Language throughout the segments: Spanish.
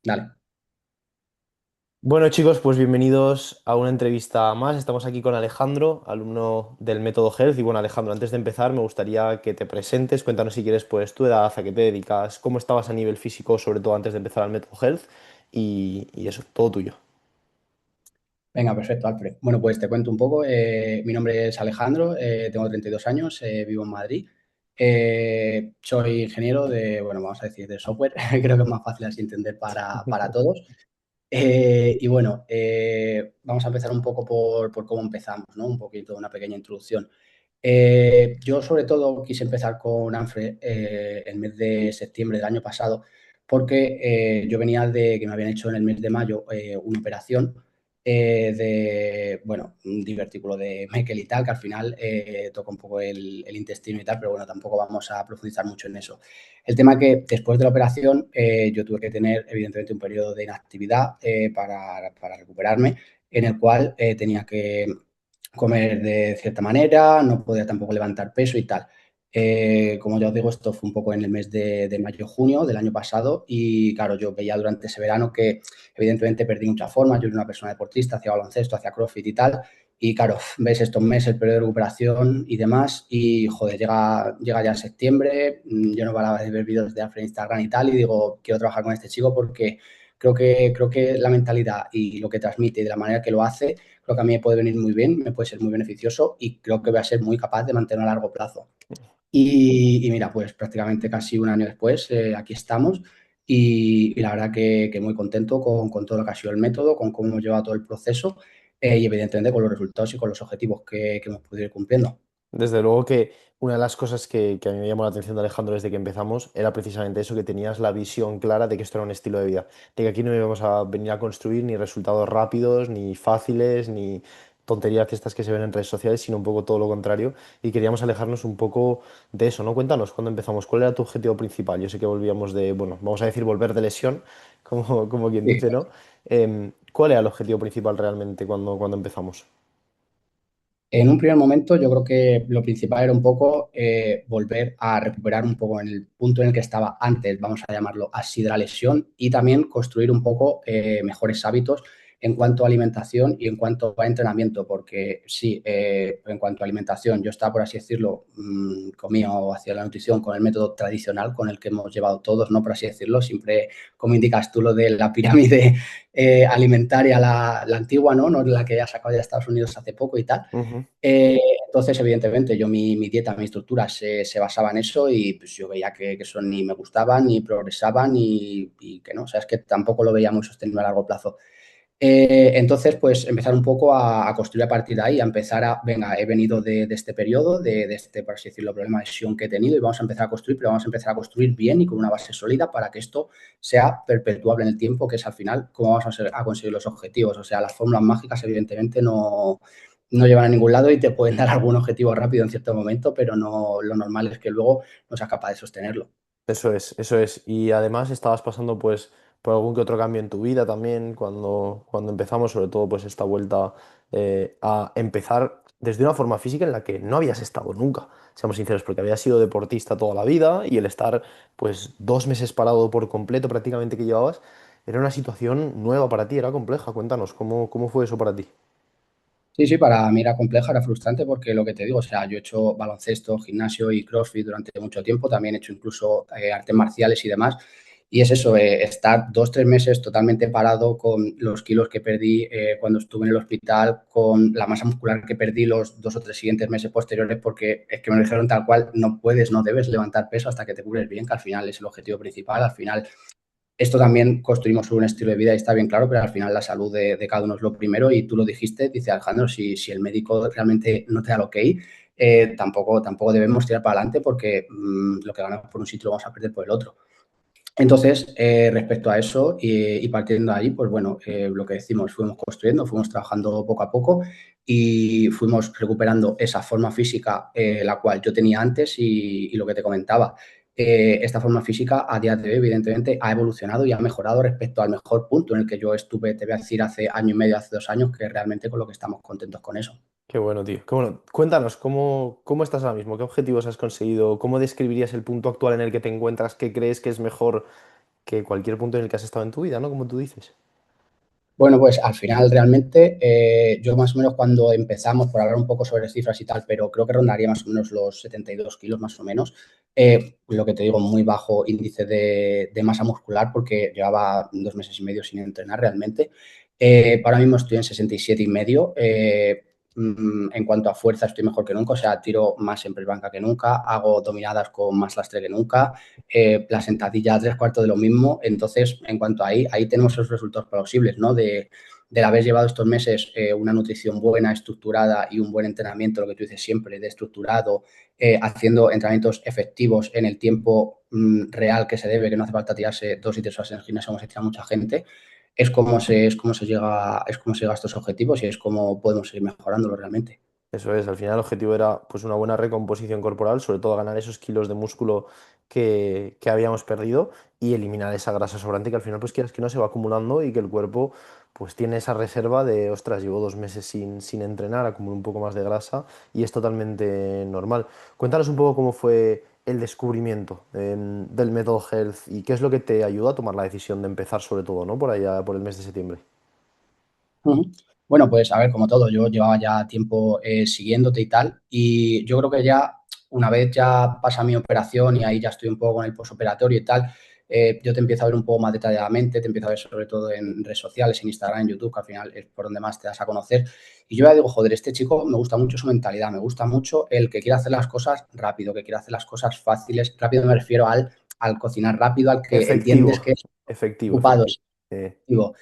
Dale. Bueno, chicos, pues bienvenidos a una entrevista más. Estamos aquí con Alejandro, alumno del Método Health. Y bueno, Alejandro, antes de empezar, me gustaría que te presentes. Cuéntanos si quieres, pues, tu edad, a qué te dedicas, cómo estabas a nivel físico, sobre todo antes de empezar al Método Health. Y eso, todo tuyo. Venga, perfecto, Alfred. Bueno, pues te cuento un poco. Mi nombre es Alejandro, tengo 32 años, vivo en Madrid. Soy ingeniero de, bueno, vamos a decir, de software. Creo que es más fácil así entender para todos. Y bueno, vamos a empezar un poco por cómo empezamos, ¿no? Un poquito, una pequeña introducción. Yo sobre todo quise empezar con Anfre el mes de septiembre del año pasado porque yo venía de que me habían hecho en el mes de mayo una operación de, bueno, un divertículo de Meckel y tal, que al final toca un poco el intestino y tal, pero bueno, tampoco vamos a profundizar mucho en eso. El tema que después de la operación yo tuve que tener evidentemente un periodo de inactividad para recuperarme, en el cual tenía que comer de cierta manera, no podía tampoco levantar peso y tal. Como ya os digo, esto fue un poco en el mes de mayo-junio del año pasado y claro, yo veía durante ese verano que evidentemente perdí mucha forma, yo era una persona deportista, hacía baloncesto, hacía CrossFit y tal, y claro, ves estos meses, el periodo de recuperación y demás, y joder, llega ya septiembre, yo no paraba de ver vídeos de Alfred en Instagram y tal, y digo, quiero trabajar con este chico porque creo que la mentalidad y lo que transmite y de la manera que lo hace, creo que a mí me puede venir muy bien, me puede ser muy beneficioso y creo que voy a ser muy capaz de mantenerlo a largo plazo. Y mira, pues prácticamente casi un año después, aquí estamos y la verdad que muy contento con todo lo que ha sido el método, con cómo hemos llevado todo el proceso y evidentemente con los resultados y con los objetivos que hemos podido ir cumpliendo. Desde luego que una de las cosas que a mí me llamó la atención de Alejandro desde que empezamos era precisamente eso, que tenías la visión clara de que esto era un estilo de vida, de que aquí no íbamos a venir a construir ni resultados rápidos, ni fáciles, ni tonterías estas que se ven en redes sociales, sino un poco todo lo contrario. Y queríamos alejarnos un poco de eso, ¿no? Cuéntanos, ¿cuándo empezamos? ¿Cuál era tu objetivo principal? Yo sé que volvíamos de, bueno, vamos a decir volver de lesión, como quien Sí. dice, ¿no? ¿Cuál era el objetivo principal realmente cuando empezamos? En un primer momento yo creo que lo principal era un poco volver a recuperar un poco en el punto en el que estaba antes, vamos a llamarlo así, de la lesión y también construir un poco mejores hábitos en cuanto a alimentación y en cuanto a entrenamiento, porque sí, en cuanto a alimentación yo estaba, por así decirlo, comía o hacía la nutrición con el método tradicional con el que hemos llevado todos, ¿no? Por así decirlo, siempre como indicas tú lo de la pirámide alimentaria, la antigua, ¿no? No la que ha sacado de Estados Unidos hace poco y tal. Ujú. Entonces, evidentemente, yo mi dieta, mi estructura se basaba en eso y pues yo veía que eso ni me gustaba, ni progresaba, ni que no, o sea, es que tampoco lo veía muy sostenible a largo plazo. Entonces, pues empezar un poco a construir a partir de ahí, a empezar a, venga, he venido de este periodo, de este, por así decirlo, problema de lesión que he tenido y vamos a empezar a construir, pero vamos a empezar a construir bien y con una base sólida para que esto sea perpetuable en el tiempo, que es al final cómo vamos a conseguir los objetivos. O sea, las fórmulas mágicas evidentemente no llevan a ningún lado y te pueden dar algún objetivo rápido en cierto momento, pero no, lo normal es que luego no seas capaz de sostenerlo. Eso es, eso es. Y además estabas pasando pues por algún que otro cambio en tu vida también cuando empezamos, sobre todo pues esta vuelta a empezar desde una forma física en la que no habías estado nunca, seamos sinceros, porque habías sido deportista toda la vida y el estar pues 2 meses parado por completo prácticamente que llevabas, era una situación nueva para ti, era compleja. Cuéntanos, ¿cómo fue eso para ti? Sí, sí, para mí era compleja, era frustrante porque lo que te digo, o sea, yo he hecho baloncesto, gimnasio y CrossFit durante mucho tiempo, también he hecho incluso artes marciales y demás. Y es eso, estar 2, 3 meses totalmente parado con los kilos que perdí cuando estuve en el hospital, con la masa muscular que perdí los 2 o 3 siguientes meses posteriores, porque es que me lo dijeron tal cual, no puedes, no debes levantar peso hasta que te cures bien, que al final es el objetivo principal, al final esto también construimos sobre un estilo de vida y está bien claro, pero al final la salud de cada uno es lo primero y tú lo dijiste, dice Alejandro, si el médico realmente no te da el ok, tampoco debemos tirar para adelante porque lo que ganamos por un sitio lo vamos a perder por el otro. Entonces, respecto a eso y partiendo de ahí, pues bueno, lo que decimos, fuimos construyendo, fuimos trabajando poco a poco y fuimos recuperando esa forma física, la cual yo tenía antes y lo que te comentaba. Esta forma física a día de hoy, evidentemente, ha evolucionado y ha mejorado respecto al mejor punto en el que yo estuve, te voy a decir, hace año y medio, hace 2 años, que realmente con lo que estamos contentos con eso. Qué bueno, tío. Qué bueno. Cuéntanos, ¿cómo estás ahora mismo? ¿Qué objetivos has conseguido? ¿Cómo describirías el punto actual en el que te encuentras? ¿Qué crees que es mejor? que cualquier punto en el que has estado en tu vida, ¿no? Como tú dices. Bueno, pues al final realmente yo más o menos cuando empezamos, por hablar un poco sobre cifras y tal, pero creo que rondaría más o menos los 72 kilos más o menos, lo que te digo, muy bajo índice de masa muscular porque llevaba 2 meses y medio sin entrenar realmente. Ahora mismo estoy en 67,5. En cuanto a fuerza estoy mejor que nunca, o sea, tiro más en press banca que nunca, hago dominadas con más lastre que nunca, la sentadilla tres cuartos de lo mismo. Entonces, en cuanto a ahí tenemos esos resultados plausibles, ¿no? De haber llevado estos meses una nutrición buena, estructurada y un buen entrenamiento, lo que tú dices siempre, de estructurado, haciendo entrenamientos efectivos en el tiempo real que se debe, que no hace falta tirarse 2 y 3 horas en el gimnasio, como se tira mucha gente, es como se llega a estos objetivos y es como podemos seguir mejorándolo realmente. Eso es, al final el objetivo era pues una buena recomposición corporal, sobre todo ganar esos kilos de músculo que habíamos perdido y eliminar esa grasa sobrante que al final pues quieras que no se va acumulando y que el cuerpo pues tiene esa reserva de, ostras, llevo 2 meses sin entrenar, acumulo un poco más de grasa y es totalmente normal. Cuéntanos un poco cómo fue el descubrimiento del método Health y qué es lo que te ayudó a tomar la decisión de empezar sobre todo, ¿no? Por allá, por el mes de septiembre. Ujú. Bueno, pues a ver, como todo, yo llevaba ya tiempo siguiéndote y tal, y yo creo que ya una vez ya pasa mi operación y ahí ya estoy un poco con el posoperatorio y tal, yo te empiezo a ver un poco más detalladamente, te empiezo a ver sobre todo en redes sociales, en Instagram, en YouTube, que al final es por donde más te das a conocer, y yo ya digo, joder, este chico me gusta mucho su mentalidad, me gusta mucho el que quiere hacer las cosas rápido, que quiere hacer las cosas fáciles, rápido me refiero al cocinar rápido, al que entiendes que Efectivo, es efectivo, ocupado, efectivo. Eh,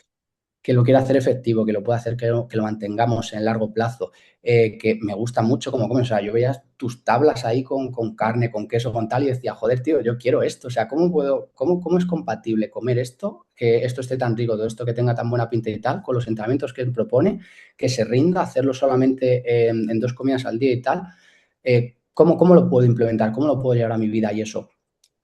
que lo quiera hacer efectivo, que lo pueda hacer que lo mantengamos en el largo plazo, que me gusta mucho como comes. O sea, yo veía tus tablas ahí con carne, con queso, con tal, y decía, joder, tío, yo quiero esto. O sea, cómo es compatible comer esto, que esto esté tan rico, todo esto que tenga tan buena pinta y tal, con los entrenamientos que él propone, que se rinda, hacerlo solamente en 2 comidas al día y tal? ¿Cómo lo puedo implementar? ¿Cómo lo puedo llevar a mi vida y eso?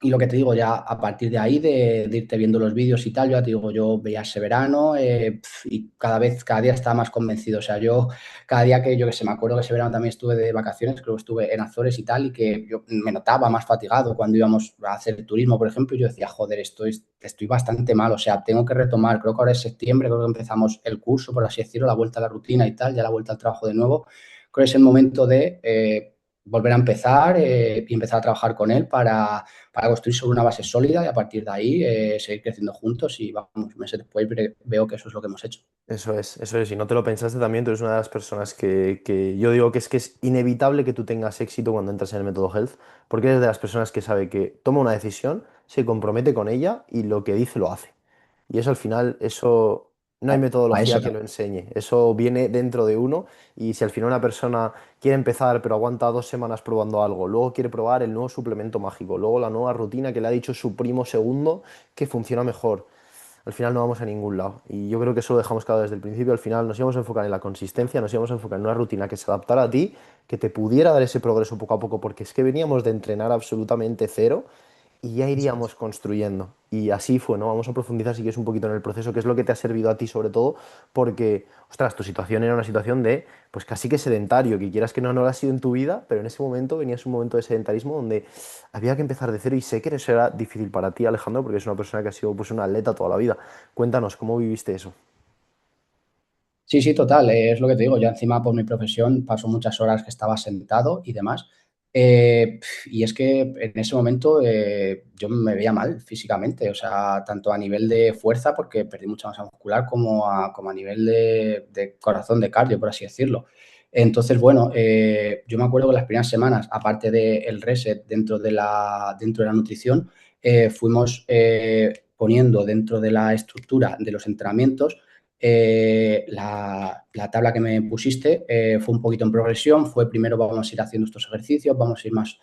Y lo que te digo, ya a partir de ahí, de irte viendo los vídeos y tal, yo ya te digo, yo veía ese verano y cada día estaba más convencido. O sea, yo cada día que yo que sé, me acuerdo que ese verano también estuve de vacaciones, creo que estuve en Azores y tal, y que yo me notaba más fatigado cuando íbamos a hacer turismo, por ejemplo, y yo decía, joder, estoy bastante mal, o sea, tengo que retomar, creo que ahora es septiembre, creo que empezamos el curso, por así decirlo, la vuelta a la rutina y tal, ya la vuelta al trabajo de nuevo. Creo que es el momento de volver a empezar y empezar a trabajar con él para construir sobre una base sólida y a partir de ahí seguir creciendo juntos y vamos, meses después veo que eso es lo que hemos hecho. Eso es, eso es. Si no te lo pensaste también, tú eres una de las personas que yo digo que es inevitable que tú tengas éxito cuando entras en el método Health, porque eres de las personas que sabe que toma una decisión, se compromete con ella y lo que dice lo hace. Y eso al final, eso no hay A metodología eso que lo también. enseñe. Eso viene dentro de uno y si al final una persona quiere empezar pero aguanta 2 semanas probando algo, luego quiere probar el nuevo suplemento mágico, luego la nueva rutina que le ha dicho su primo segundo que funciona mejor, al final no vamos a ningún lado. Y yo creo que eso lo dejamos claro desde el principio. Al final nos íbamos a enfocar en la consistencia, nos íbamos a enfocar en una rutina que se adaptara a ti, que te pudiera dar ese progreso poco a poco, porque es que veníamos de entrenar absolutamente cero y ya iríamos construyendo. Y así fue, ¿no? Vamos a profundizar si quieres un poquito en el proceso, qué es lo que te ha servido a ti sobre todo, porque, ostras, tu situación era una situación de, pues casi que sedentario, que quieras que no lo ha sido en tu vida, pero en ese momento venías un momento de sedentarismo donde había que empezar de cero y sé que eso era difícil para ti, Alejandro, porque es una persona que ha sido pues un atleta toda la vida. Cuéntanos, ¿cómo viviste eso? Sí, sí, total, es lo que te digo, ya encima por mi profesión paso muchas horas que estaba sentado y demás. Y es que en ese momento yo me veía mal físicamente, o sea, tanto a nivel de fuerza, porque perdí mucha masa muscular, como a nivel de corazón, de cardio, por así decirlo. Entonces, bueno, yo me acuerdo que las primeras semanas, aparte del reset dentro de la nutrición, fuimos poniendo dentro de la estructura de los entrenamientos la tabla que me pusiste fue un poquito en progresión, fue primero vamos a ir haciendo estos ejercicios, vamos a ir más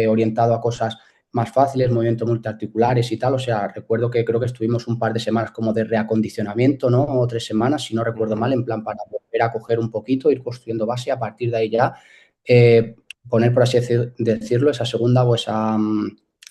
orientado a cosas más fáciles, movimientos multiarticulares y tal, o sea, recuerdo que creo que estuvimos un par de semanas como de reacondicionamiento, ¿no? O 3 semanas, si no recuerdo mal, Ujú. en plan para volver a coger un poquito, ir construyendo base y a partir de ahí ya eh, poner, por así decirlo, esa segunda o esa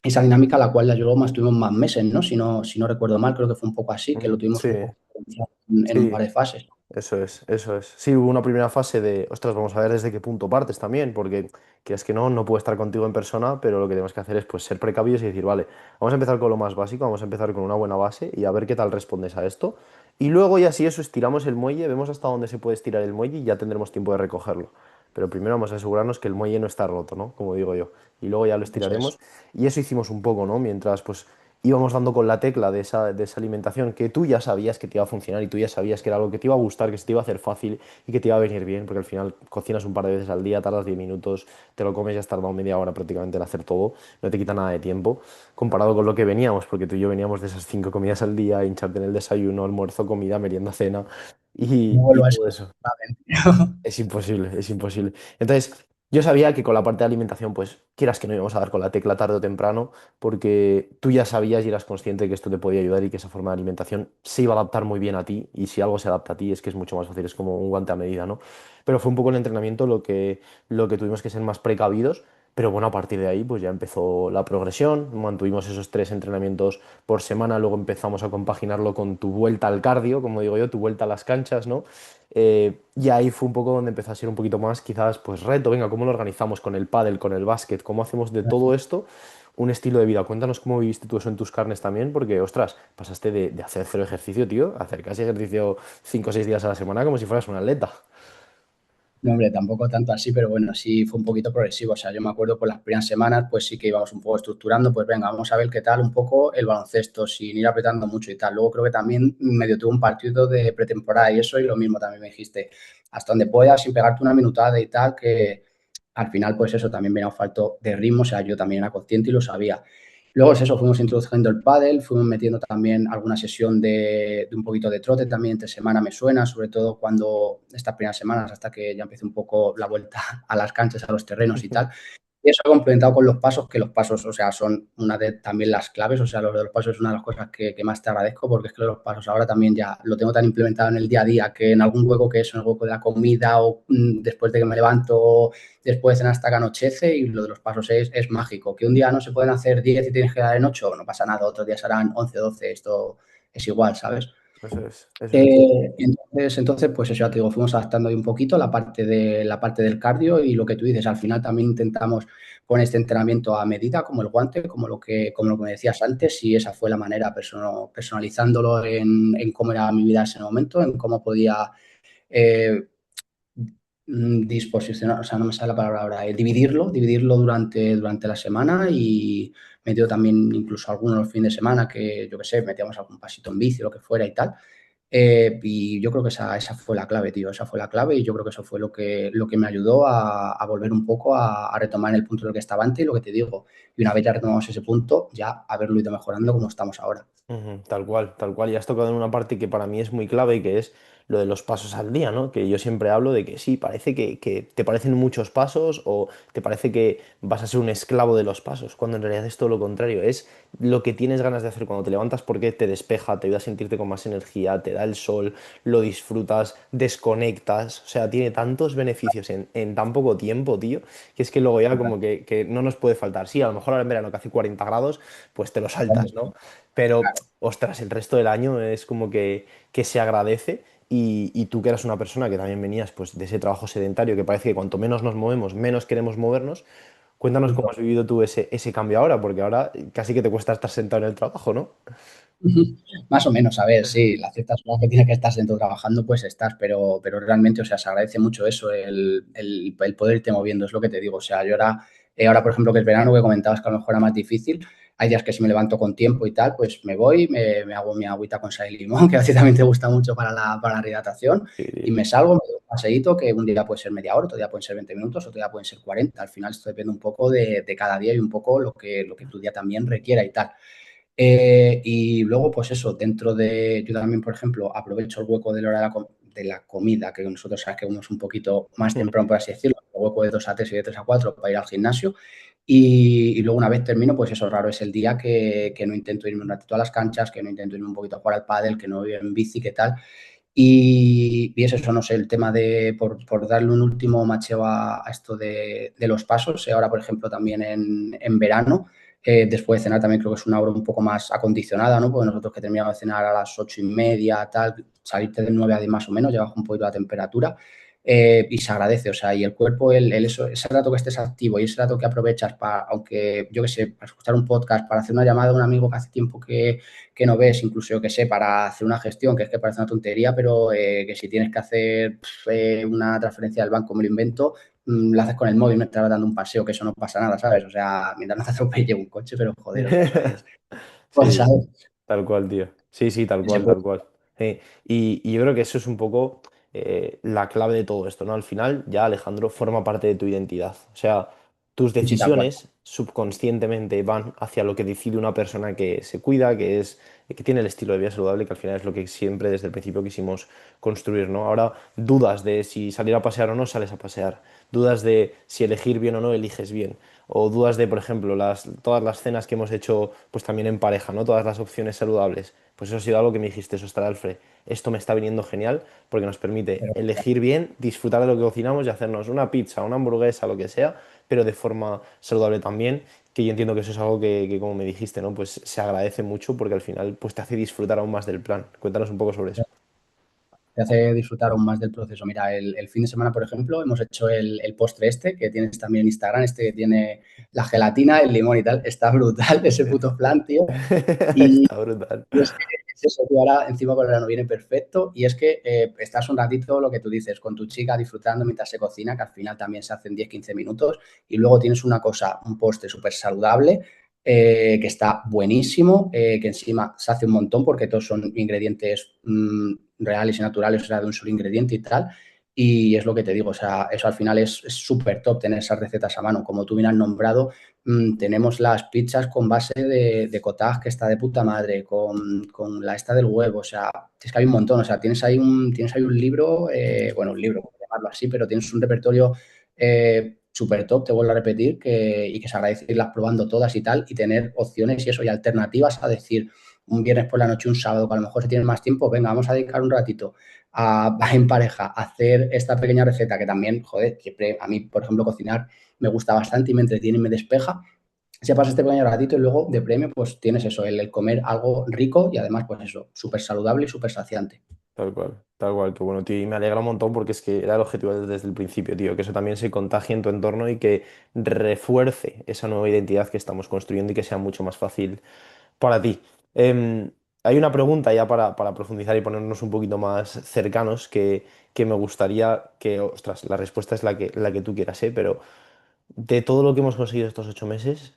dinámica, la cual la llevó más, tuvimos más meses, ¿no? Si no recuerdo mal, creo que fue un poco así, que lo tuvimos Sí, un poco en un par sí. de fases. Eso es, eso es. Sí, hubo una primera fase de, ostras, vamos a ver desde qué punto partes también, porque quieras que no puedo estar contigo en persona, pero lo que tenemos que hacer es pues ser precavidos y decir, vale, vamos a empezar con lo más básico, vamos a empezar con una buena base y a ver qué tal respondes a esto. Y luego ya si eso estiramos el muelle, vemos hasta dónde se puede estirar el muelle y ya tendremos tiempo de recogerlo. Pero primero vamos a asegurarnos que el muelle no está roto, ¿no? Como digo yo. Y luego ya lo Eso es. estiraremos. Y eso hicimos un poco, ¿no? Mientras pues íbamos dando con la tecla de esa alimentación que tú ya sabías que te iba a funcionar y tú ya sabías que era algo que te iba a gustar, que se te iba a hacer fácil y que te iba a venir bien, porque al final cocinas un par de veces al día, tardas 10 minutos, te lo comes y has tardado media hora prácticamente en hacer todo, no te quita nada de tiempo, comparado con lo que veníamos, porque tú y yo veníamos de esas 5 comidas al día, hincharte en el desayuno, almuerzo, comida, merienda, cena No y vuelvo a eso. todo eso. Es imposible, es imposible. Entonces, yo sabía que con la parte de alimentación, pues quieras que no íbamos a dar con la tecla tarde o temprano, porque tú ya sabías y eras consciente que esto te podía ayudar y que esa forma de alimentación se iba a adaptar muy bien a ti. Y si algo se adapta a ti, es que es mucho más fácil, es como un guante a medida, ¿no? Pero fue un poco el entrenamiento lo que tuvimos que ser más precavidos. Pero bueno, a partir de ahí, pues ya empezó la progresión, mantuvimos esos 3 entrenamientos por semana, luego empezamos a compaginarlo con tu vuelta al cardio, como digo yo, tu vuelta a las canchas, ¿no? Y ahí fue un poco donde empezó a ser un poquito más, quizás, pues reto, venga, ¿cómo lo organizamos con el pádel, con el básquet? ¿Cómo hacemos de todo esto un estilo de vida? Cuéntanos cómo viviste tú eso en tus carnes también, porque, ostras, pasaste de hacer cero ejercicio, tío, a hacer casi ejercicio 5 o 6 días a la semana como si fueras un atleta. No, hombre, tampoco tanto así, pero bueno, sí fue un poquito progresivo. O sea, yo me acuerdo por las primeras semanas, pues sí que íbamos un poco estructurando, pues venga, vamos a ver qué tal un poco el baloncesto, sin ir apretando mucho y tal. Luego creo que también medio tuve un partido de pretemporada y eso, y lo mismo también me dijiste, hasta donde puedas, sin pegarte una minutada y tal, que al final, pues eso también venía un falto de ritmo. O sea, yo también era consciente y lo sabía. Luego es eso, fuimos introduciendo el pádel, fuimos metiendo también alguna sesión de un poquito de trote también entre semana me suena, sobre todo cuando estas primeras semanas, hasta que ya empecé un poco la vuelta a las canchas, a los terrenos y tal. Y eso complementado con los pasos, que los pasos, o sea, son una de también las claves, o sea, lo de los pasos es una de las cosas que más te agradezco, porque es que los pasos ahora también ya lo tengo tan implementado en el día a día, que en algún hueco que es, en el hueco de la comida o después de que me levanto, después de cenar hasta que anochece, y lo de los pasos es mágico. Que un día no se pueden hacer 10 y tienes que dar en 8 no pasa nada, otros días harán 11 12 esto es igual, ¿sabes? Eso es, eso es. Entonces, pues eso ya te digo, fuimos adaptando ahí un poquito la parte del cardio y lo que tú dices, al final también intentamos poner este entrenamiento a medida, como el guante, como lo que me decías antes, y esa fue la manera, personalizándolo en cómo era mi vida en ese momento, en cómo podía eh, disposicionar, o sea, no me sale la palabra ahora, dividirlo durante la semana y metido también incluso algunos los fines de semana que, yo qué sé, metíamos algún pasito en bici, lo que fuera y tal. Y yo creo que esa fue la clave, tío, esa fue la clave y yo creo que eso fue lo que me ayudó a volver un poco a retomar en el punto en el que estaba antes y lo que te digo. Y una vez ya retomamos ese punto, ya haberlo ido mejorando como estamos ahora. Ujú, tal cual, tal cual. Y has tocado en una parte que para mí es muy clave y que es lo de los pasos al día, ¿no? Que yo siempre hablo de que sí, parece que te parecen muchos pasos o te parece que vas a ser un esclavo de los pasos, cuando en realidad es todo lo contrario. Es lo que tienes ganas de hacer cuando te levantas porque te despeja, te ayuda a sentirte con más energía, te da el sol, lo disfrutas, desconectas. O sea, tiene tantos beneficios en tan poco tiempo, tío, que es que luego ya como que no nos puede faltar. Sí, a lo mejor ahora en verano que hace 40 grados, pues te lo saltas, ¿no? Pero ostras, el resto del año es como que se agradece y tú que eras una persona que también venías pues de ese trabajo sedentario que parece que cuanto menos nos movemos, menos queremos movernos, cuéntanos cómo Justo. has vivido tú ese cambio ahora, porque ahora casi que te cuesta estar sentado en el trabajo, ¿no? Más o menos, a ver, sí, las ciertas horas que tienes que estar dentro trabajando, pues estás, pero realmente, o sea, se agradece mucho eso, el poder irte moviendo, es lo que te digo. O sea, yo ahora, por ejemplo, que es verano, que comentabas que a lo mejor era más difícil, hay días que si me levanto con tiempo y tal, pues me voy, me hago mi agüita con sal y limón, que a ti también te gusta mucho para la rehidratación, Sí, y sí. me salgo, me doy un paseíto, que un día puede ser media hora, otro día pueden ser 20 minutos, otro día pueden ser 40. Al final esto depende un poco de cada día y un poco lo que tu día también requiera y tal. Y luego, pues eso, yo también, por ejemplo, aprovecho el hueco de la hora de la comida, que nosotros sabes que vamos un poquito más Mm. temprano, por así decirlo, el hueco de 2 a 3 y de 3 a 4 para ir al gimnasio. Y luego una vez termino, pues eso raro es el día que no intento irme un ratito a las canchas, que no intento irme un poquito a jugar al pádel, que no voy en bici, qué tal. Y es eso, no sé, el tema por darle un último macheo a esto de los pasos. Ahora, por ejemplo, también en verano, Después de cenar también creo que es una hora un poco más acondicionada, ¿no? Porque nosotros que terminamos de cenar a las 8:30, tal, salirte de 9 a 10 más o menos, ya baja un poquito la temperatura. Y se agradece, o sea, y el cuerpo, eso, ese rato que estés activo y ese rato que aprovechas para, aunque yo que sé, para escuchar un podcast, para hacer una llamada a un amigo que hace tiempo que no ves, incluso yo que sé, para hacer una gestión, que es que parece una tontería, pero que si tienes que hacer una transferencia del banco, me lo invento, lo haces con el móvil, no estás dando un paseo, que eso no pasa nada, ¿sabes? O sea, mientras no te atropelle un coche, pero joder, o sea, eso es, pues, Sí, ¿sabes? tal cual, tío. Sí, sí, tal Ese cual, punto, tal cual. Y yo creo que eso es un poco la clave de todo esto, ¿no? Al final ya Alejandro forma parte de tu identidad. O sea, tus sí, sí, tal cual. decisiones subconscientemente van hacia lo que decide una persona que se cuida, que tiene el estilo de vida saludable, que al final es lo que siempre desde el principio quisimos construir, ¿no? Ahora dudas de si salir a pasear o no, sales a pasear. Dudas de si elegir bien o no, eliges bien. O dudas de, por ejemplo, todas las cenas que hemos hecho, pues también en pareja, ¿no? Todas las opciones saludables. Pues eso ha sido algo que me dijiste, eso está Alfred. Esto me está viniendo genial porque nos permite Pero, elegir bien, disfrutar de lo que cocinamos y hacernos una pizza, una hamburguesa, lo que sea, pero de forma saludable también. Que yo entiendo que eso es algo que, como me dijiste, ¿no? Pues se agradece mucho porque al final pues te hace disfrutar aún más del plan. Cuéntanos un poco sobre eso. te hace disfrutar aún más del proceso. Mira, el fin de semana, por ejemplo, hemos hecho el postre este, que tienes también en Instagram, este que tiene la gelatina, el limón y tal. Está brutal ese puto flan, tío. Y, Está brutal. y es que es eso, tío, ahora encima con el verano viene perfecto. Y es que estás un ratito, lo que tú dices, con tu chica disfrutando mientras se cocina, que al final también se hacen 10-15 minutos. Y luego tienes una cosa, un postre súper saludable, que está buenísimo, que encima se hace un montón porque todos son ingredientes reales y naturales, o sea, de un solo ingrediente y tal. Y es lo que te digo, o sea, eso al final es súper top tener esas recetas a mano. Como tú bien has nombrado, tenemos las pizzas con base de cottage, que está de puta madre, con la esta del huevo, o sea, es que hay un montón, o sea, tienes ahí un libro, bueno, un libro, por llamarlo así, pero tienes un repertorio súper top, te vuelvo a repetir, y que se agradece irlas probando todas y tal, y tener opciones y eso, y alternativas a decir un viernes por la noche, un sábado, que a lo mejor se tiene más tiempo, venga, vamos a dedicar un ratito en pareja a hacer esta pequeña receta que también, joder, siempre a mí, por ejemplo, cocinar me gusta bastante y me entretiene y me despeja. Se pasa este pequeño ratito y luego de premio pues tienes eso, el comer algo rico y además pues eso, súper saludable y súper saciante. Tal cual, que bueno, tío, y me alegra un montón porque es que era el objetivo desde el principio, tío, que eso también se contagie en tu entorno y que refuerce esa nueva identidad que estamos construyendo y que sea mucho más fácil para ti. Em, Hay una pregunta ya para profundizar y ponernos un poquito más cercanos que me gustaría que, ostras, la respuesta es la que tú quieras, ¿eh? Pero de todo lo que hemos conseguido estos 8 meses,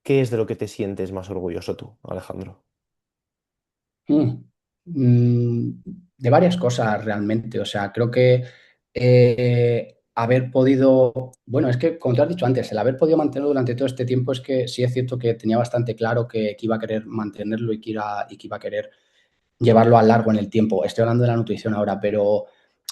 ¿qué es de lo que te sientes más orgulloso tú, Alejandro? Mm. Mm, de varias cosas realmente, o sea, creo que haber podido, bueno, es que como te has dicho antes, el haber podido mantenerlo durante todo este tiempo es que sí es cierto que tenía bastante claro que iba a querer mantenerlo y que iba a querer llevarlo a largo en el tiempo. Estoy hablando de la nutrición ahora, pero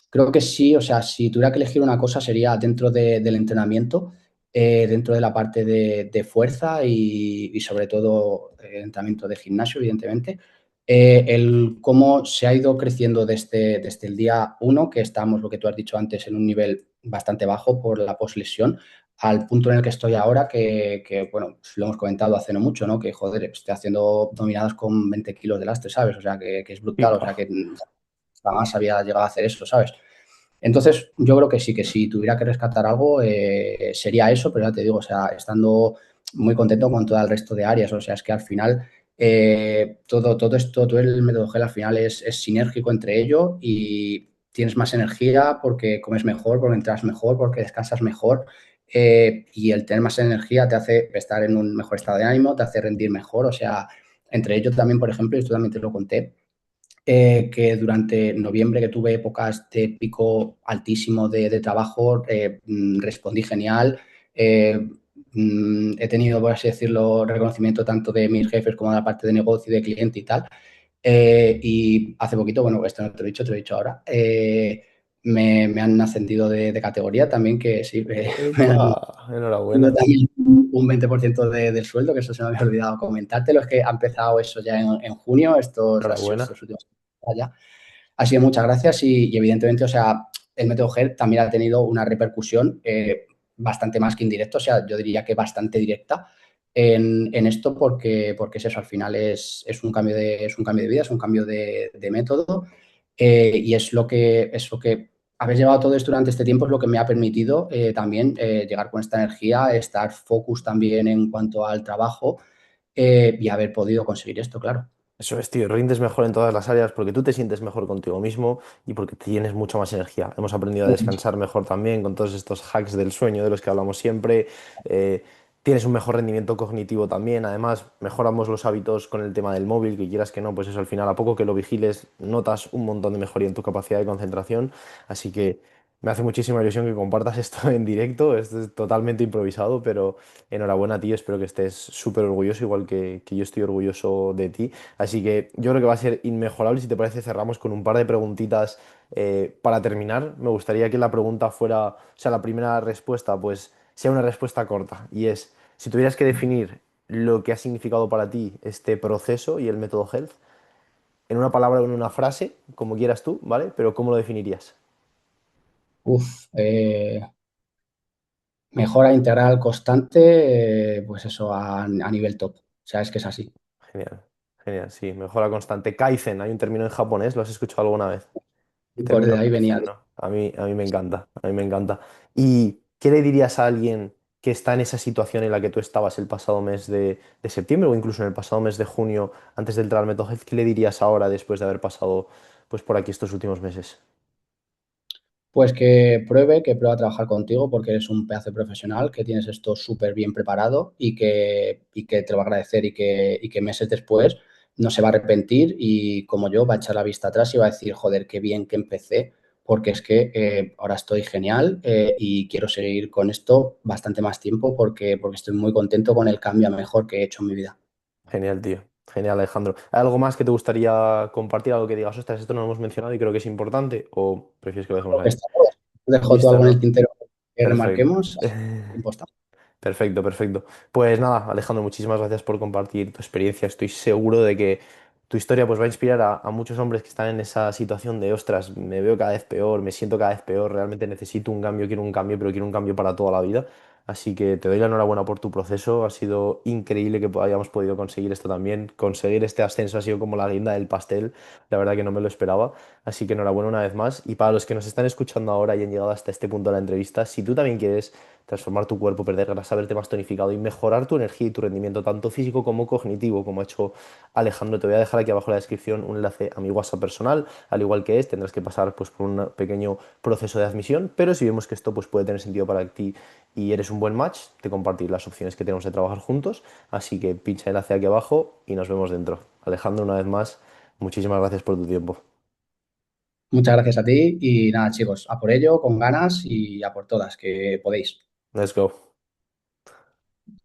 creo que sí, o sea, si tuviera que elegir una cosa sería dentro del entrenamiento, dentro de la parte de fuerza y sobre todo entrenamiento de gimnasio, evidentemente, el cómo se ha ido creciendo desde el día uno, que estamos, lo que tú has dicho antes, en un nivel bastante bajo por la poslesión, al punto en el que estoy ahora, bueno, pues lo hemos comentado hace no mucho, ¿no? Que, joder, estoy haciendo dominadas con 20 kilos de lastre, ¿sabes? O sea, que es brutal, o sea, Pipa. que jamás había llegado a hacer eso, ¿sabes? Entonces, yo creo que si tuviera que rescatar algo, sería eso, pero ya te digo, o sea, estando muy contento con todo el resto de áreas, o sea, es que al final todo esto, todo el método GEL al final es sinérgico entre ello y tienes más energía porque comes mejor, porque entras mejor, porque descansas mejor, y el tener más energía te hace estar en un mejor estado de ánimo, te hace rendir mejor, o sea, entre ellos también, por ejemplo, y esto también te lo conté, que durante noviembre, que tuve épocas de pico altísimo de trabajo, respondí genial. He tenido, por así decirlo, reconocimiento tanto de mis jefes como de la parte de negocio y de cliente y tal. Y hace poquito, bueno, esto no te lo he dicho, te lo he dicho ahora, me han ascendido de categoría también, que sí, me han Epa, subido enhorabuena. también un 20% del sueldo, que eso se me había olvidado comentártelo, es que ha empezado eso ya en junio, Enhorabuena. estos últimos ya. Así que muchas gracias y evidentemente, o sea, el método GER también ha tenido una repercusión bastante más que indirecta, o sea, yo diría que bastante directa, en esto porque es eso, al final es un cambio de vida, es un cambio de método y es lo que haber llevado todo esto durante este tiempo es lo que me ha permitido también llegar con esta energía, estar focus también en cuanto al trabajo y haber podido conseguir esto, claro. Eso es, tío, rindes mejor en todas las áreas porque tú te sientes mejor contigo mismo y porque tienes mucha más energía. Hemos aprendido a descansar mejor también con todos estos hacks del sueño de los que hablamos siempre. Eh, tienes un mejor rendimiento cognitivo también. Además, mejoramos los hábitos con el tema del móvil, que quieras que no, pues eso al final, a poco que lo vigiles, notas un montón de mejoría en tu capacidad de concentración. Así que me hace muchísima ilusión que compartas esto en directo. Esto es totalmente improvisado, pero enhorabuena, tío. Espero que estés súper orgulloso, igual que yo estoy orgulloso de ti. Así que yo creo que va a ser inmejorable. Si te parece, cerramos con un par de preguntitas para terminar. Me gustaría que la pregunta fuera, o sea, la primera respuesta, pues sea una respuesta corta. Y es, si tuvieras que definir lo que ha significado para ti este proceso y el método Health, en una palabra o en una frase, como quieras tú, ¿vale? Pero ¿cómo lo definirías? Uf, mejora integral constante, pues eso, a nivel top. O sea, es que es así. Genial, genial, sí. Mejora constante. Kaizen, hay un término en japonés, ¿lo has escuchado alguna vez? Y por Término de ahí venía. conocido, ¿no? A mí me encanta, a mí me encanta. ¿Y qué le dirías a alguien que está en esa situación en la que tú estabas el pasado mes de septiembre o incluso en el pasado mes de junio antes de entrar al Mental Health? ¿Qué le dirías ahora después de haber pasado pues, por aquí estos últimos meses? Pues que pruebe a trabajar contigo porque eres un pedazo de profesional, que tienes esto súper bien preparado y que te lo va a agradecer y que meses después no se va a arrepentir y como yo va a echar la vista atrás y va a decir, joder, qué bien que empecé porque es que ahora estoy genial y quiero seguir con esto bastante más tiempo porque estoy muy contento con el cambio a mejor que he hecho en mi vida. Genial, tío. Genial, Alejandro. ¿Hay algo más que te gustaría compartir? Algo que digas, ostras, esto no lo hemos mencionado y creo que es importante, o prefieres que lo dejemos ahí? Está todo. Dejo tú Listo, algo en el ¿no? tintero que Perfecto. remarquemos. Tiempo está. Perfecto, perfecto. Pues nada, Alejandro, muchísimas gracias por compartir tu experiencia. Estoy seguro de que tu historia pues, va a inspirar a muchos hombres que están en esa situación de, ostras, me veo cada vez peor, me siento cada vez peor, realmente necesito un cambio, quiero un cambio, pero quiero un cambio para toda la vida. Así que te doy la enhorabuena por tu proceso. Ha sido increíble que hayamos podido conseguir esto también. Conseguir este ascenso ha sido como la guinda del pastel. La verdad que no me lo esperaba. Así que enhorabuena una vez más. Y para los que nos están escuchando ahora y han llegado hasta este punto de la entrevista, si tú también quieres transformar tu cuerpo, perder grasa, verte más tonificado y mejorar tu energía y tu rendimiento, tanto físico como cognitivo, como ha hecho Alejandro. Te voy a dejar aquí abajo en la descripción un enlace a mi WhatsApp personal, al igual que tendrás que pasar pues, por un pequeño proceso de admisión, pero si vemos que esto pues, puede tener sentido para ti y eres un buen match, te compartiré las opciones que tenemos de trabajar juntos, así que pincha el enlace aquí abajo y nos vemos dentro. Alejandro, una vez más, muchísimas gracias por tu tiempo. Muchas gracias a ti y nada, chicos, a por ello, con ganas y a por todas, que podéis. Let's go.